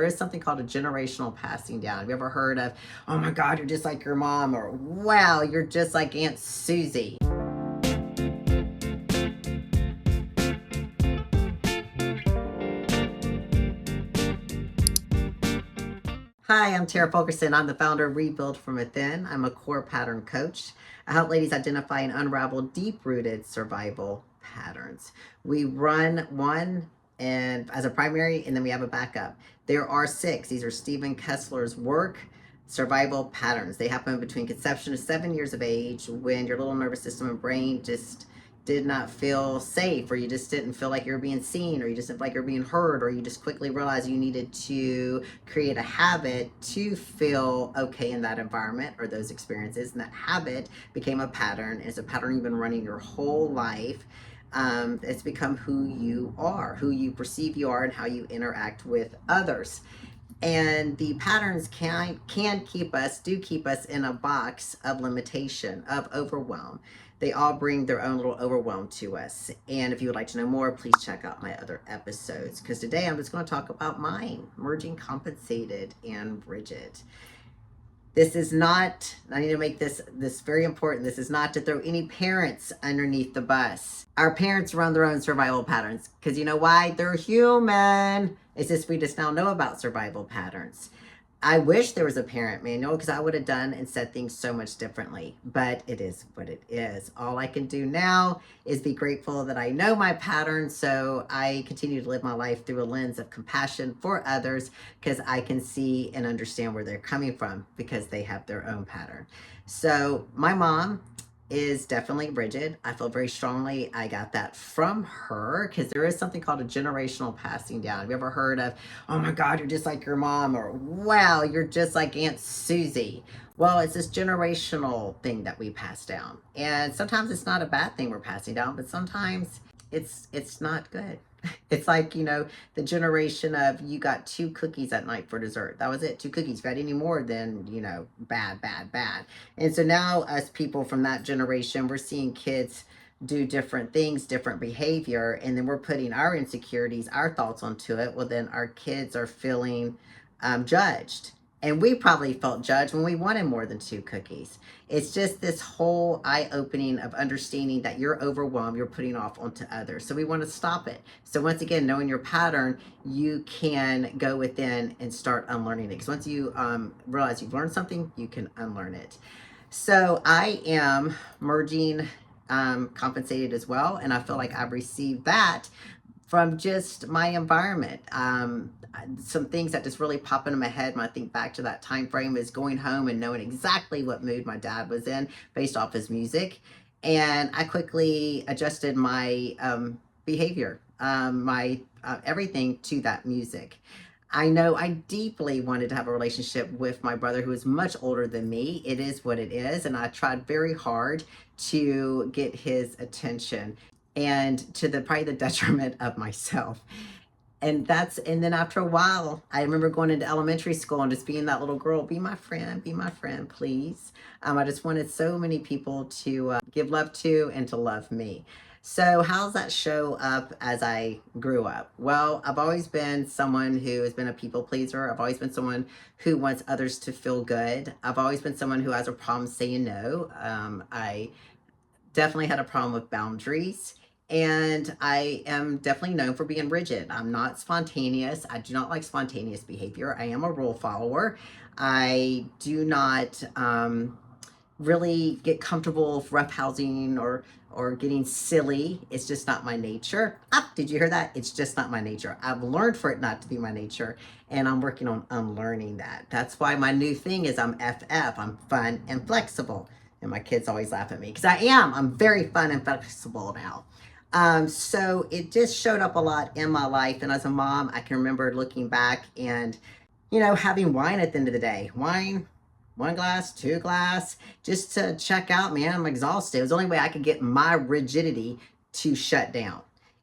there is something called a generational passing down. Have you ever heard of, oh my God, you're just like your mom, or wow, you're just like Aunt Susie? Hi, I'm Tara Fulkerson. I'm the founder of Rebuild from Within. I'm a core pattern coach. I help ladies identify and unravel deep-rooted survival patterns. We run one and as a primary, and then we have a backup. There are 6. These are Stephen Kessler's work survival patterns. They happen between conception to 7 years of age, when your little nervous system and brain just did not feel safe, or you just didn't feel like you're being seen, or you just didn't feel like you're being heard, or you just quickly realized you needed to create a habit to feel okay in that environment or those experiences. And that habit became a pattern. It's a pattern you've been running your whole life. It's become who you are, who you perceive you are, and how you interact with others. And the patterns can keep us, do keep us in a box of limitation, of overwhelm. They all bring their own little overwhelm to us. And if you would like to know more, please check out my other episodes, because today I'm just going to talk about mine, merging compensated and rigid. This is not, I need to make this very important. This is not to throw any parents underneath the bus. Our parents run their own survival patterns, because you know why? They're human. It's just we just now know about survival patterns. I wish there was a parent manual, because I would have done and said things so much differently, but it is what it is. All I can do now is be grateful that I know my patterns, so I continue to live my life through a lens of compassion for others, because I can see and understand where they're coming from, because they have their own pattern. So my mom is definitely rigid. I feel very strongly I got that from her, because there is something called a generational passing down. Have you ever heard of, oh my God, you're just like your mom, or wow, you're just like Aunt Susie? Well, it's this generational thing that we pass down. And sometimes it's not a bad thing we're passing down, but sometimes it's not good. It's like, the generation of, you got 2 cookies at night for dessert. That was it, 2 cookies. If you had any more, then, bad, bad, bad. And so now, us people from that generation, we're seeing kids do different things, different behavior, and then we're putting our insecurities, our thoughts onto it. Well, then our kids are feeling judged. And we probably felt judged when we wanted more than 2 cookies. It's just this whole eye-opening of understanding that you're overwhelmed, you're putting off onto others. So we want to stop it. So once again, knowing your pattern, you can go within and start unlearning it. Because once you realize you've learned something, you can unlearn it. So I am merging compensated as well. And I feel like I've received that from just my environment. Some things that just really pop into my head when I think back to that time frame is going home and knowing exactly what mood my dad was in based off his music. And I quickly adjusted my behavior, my everything to that music. I know I deeply wanted to have a relationship with my brother, who is much older than me. It is what it is. And I tried very hard to get his attention, and to probably the detriment of myself. And then after a while, I remember going into elementary school and just being that little girl, be my friend, please. I just wanted so many people to give love to and to love me. So how's that show up as I grew up? Well, I've always been someone who has been a people pleaser. I've always been someone who wants others to feel good. I've always been someone who has a problem saying no. I definitely had a problem with boundaries. And I am definitely known for being rigid. I'm not spontaneous. I do not like spontaneous behavior. I am a rule follower. I do not really get comfortable roughhousing or getting silly. It's just not my nature. Did you hear that? It's just not my nature. I've learned for it not to be my nature, and I'm working on unlearning that. That's why my new thing is I'm FF. I'm fun and flexible. And my kids always laugh at me, because I am. I'm very fun and flexible now. So it just showed up a lot in my life. And as a mom, I can remember looking back and, having wine at the end of the day. Wine, 1 glass, 2 glass, just to check out, man, I'm exhausted. It was the only way I could get my rigidity to shut down.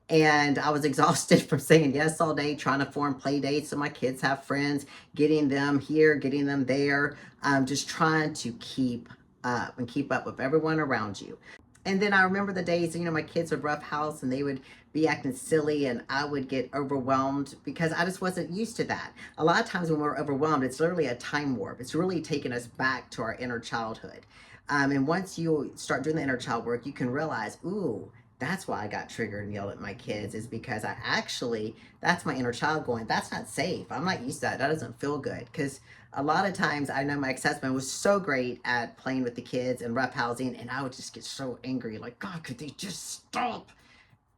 And I was exhausted from saying yes all day, trying to form play dates so my kids have friends, getting them here, getting them there, just trying to keep up with everyone around you. And then I remember the days, my kids would roughhouse and they would be acting silly, and I would get overwhelmed because I just wasn't used to that. A lot of times when we're overwhelmed, it's literally a time warp. It's really taking us back to our inner childhood. And once you start doing the inner child work, you can realize, ooh, that's why I got triggered and yelled at my kids, is because I actually, that's my inner child going, that's not safe. I'm not used to that. That doesn't feel good. Because a lot of times I know my ex-husband was so great at playing with the kids and roughhousing, and I would just get so angry, like, God, could they just stop?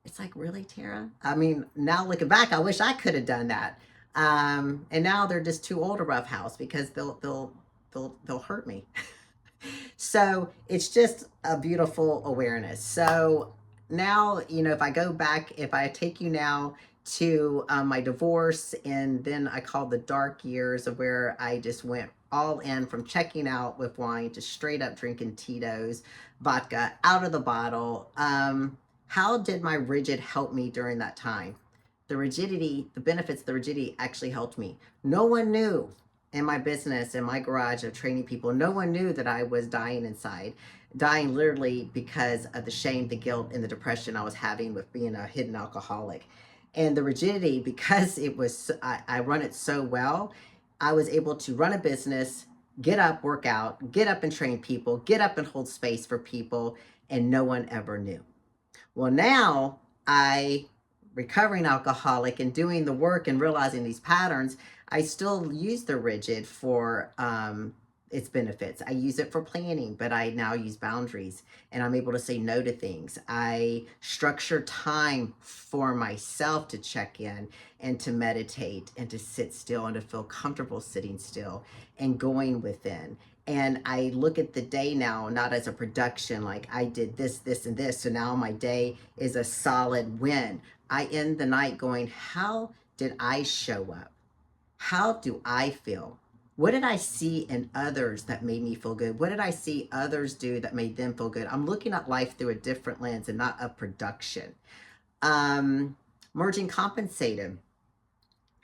It's like, really, Tara? I mean, now looking back, I wish I could have done that. And now they're just too old to roughhouse because they'll hurt me. So it's just a beautiful awareness. So now, if I go back, if I take you now to my divorce, and then I call the dark years of where I just went all in, from checking out with wine to straight up drinking Tito's, vodka out of the bottle. How did my rigid help me during that time? The rigidity, the benefits of the rigidity actually helped me. No one knew in my business, in my garage of training people, no one knew that I was dying inside, dying literally because of the shame, the guilt, and the depression I was having with being a hidden alcoholic. And the rigidity, because it was, I run it so well, I was able to run a business, get up, work out, get up and train people, get up and hold space for people, and no one ever knew. Well, now I, recovering alcoholic and doing the work and realizing these patterns, I still use the rigid for its benefits. I use it for planning, but I now use boundaries, and I'm able to say no to things. I structure time for myself to check in and to meditate and to sit still and to feel comfortable sitting still and going within. And I look at the day now not as a production, like I did this, this, and this, so now my day is a solid win. I end the night going, how did I show up? How do I feel? What did I see in others that made me feel good? What did I see others do that made them feel good? I'm looking at life through a different lens and not a production. Merging compensated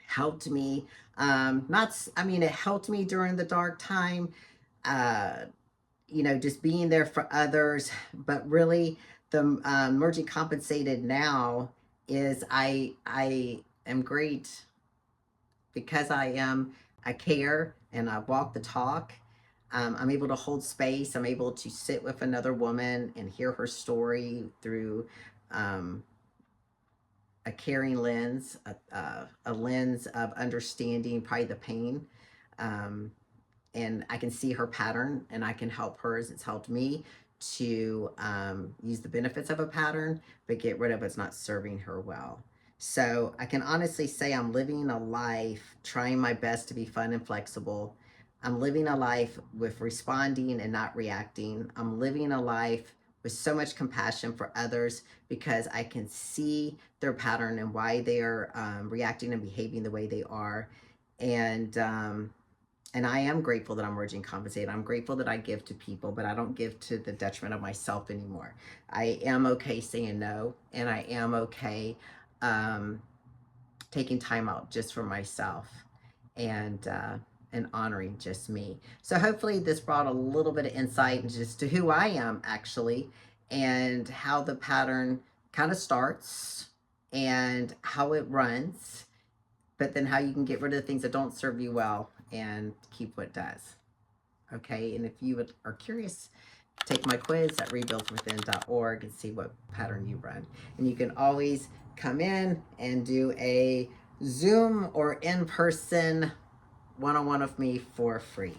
helped me. It helped me during the dark time. Uh, just being there for others, but really the merging compensated now is I am great because I care and I walk the talk. I'm able to hold space. I'm able to sit with another woman and hear her story through um, a caring lens, a lens of understanding probably the pain. Um, and I can see her pattern and I can help hers. It's helped me to use the benefits of a pattern, but get rid of what's not serving her well. So I can honestly say I'm living a life trying my best to be fun and flexible. I'm living a life with responding and not reacting. I'm living a life with so much compassion for others because I can see their pattern and why they are reacting and behaving the way they are. And I am grateful that I'm merging compensate. I'm grateful that I give to people, but I don't give to the detriment of myself anymore. I am okay saying no, and I am okay um, taking time out just for myself, and honoring just me. So hopefully this brought a little bit of insight just to who I am actually, and how the pattern kind of starts and how it runs, but then how you can get rid of the things that don't serve you well and keep what does. Okay, and if you are curious, take my quiz at rebuildwithin.org and see what pattern you run. And you can always come in and do a Zoom or in-person one-on-one with me for free.